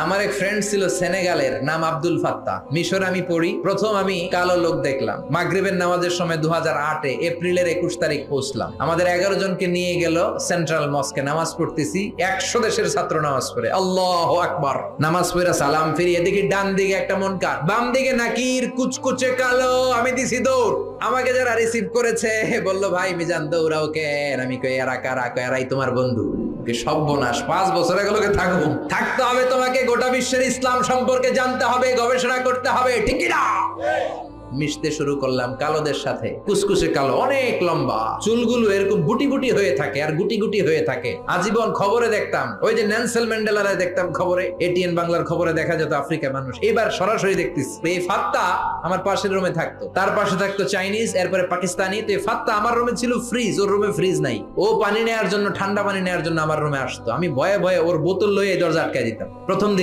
আমার এক ফ্রেন্ড ছিল সেনেগালের, নাম আব্দুল ফাত্তা। মিশর আমি পড়ি, প্রথম আমি কালো লোক দেখলাম। মাগরিবের নামাজের সময় 2008 এপ্রিলের 21 তারিখ পৌঁছলাম। আমাদের 11 জনকে নিয়ে গেল সেন্ট্রাল মস্কে, নামাজ পড়তেছি। 100 দেশের ছাত্র নামাজ পড়ে, আল্লাহু আকবার। নামাজ পড়ে সালাম ফিরিয়ে দেখি ডান দিকে একটা মুনকার, বাম দিকে নাকির, কুচকুচে কালো। আমি দিছি দৌড়। আমাকে যারা রিসিভ করেছে বলল, ভাই মিজান দৌড়াও কেন? আমি কই এরা কারা? কই এরাই তোমার বন্ধু। সর্বনাশ, 5 বছর এগুলোকে থাকতে হবে তোমাকে, গোটা বিশ্বের ইসলাম সম্পর্কে জানতে হবে, গবেষণা করতে হবে, ঠিক না? মিশতে শুরু করলাম কালোদের সাথে। কুসকুসে কালো, অনেক লম্বা, চুলগুলো এরকম বুটি বুটি হয়ে থাকে আর গুটি গুটি হয়ে থাকে। আজীবন খবরে দেখতাম, ওই যে নেলসন ম্যান্ডেলারে দেখতাম খবরে, এটিএন বাংলার খবরে দেখা যেত আফ্রিকার মানুষ। এবার সরাসরি দেখতেছি। এই ফাত্তা আমার পাশের রুমে থাকতো, তার পাশে থাকতো চাইনিজ, এরপরে পাকিস্তানি। তো এই ফাত্তা আমার রুমে ছিল ফ্রিজ, ওর রুমে ফ্রিজ নাই। ও পানি নেওয়ার জন্য, ঠান্ডা পানি নেওয়ার জন্য আমার রুমে আসতো। আমি ভয়ে ভয়ে ওর বোতল লয়ে দরজা আটকায় দিতাম। প্রথম দিকে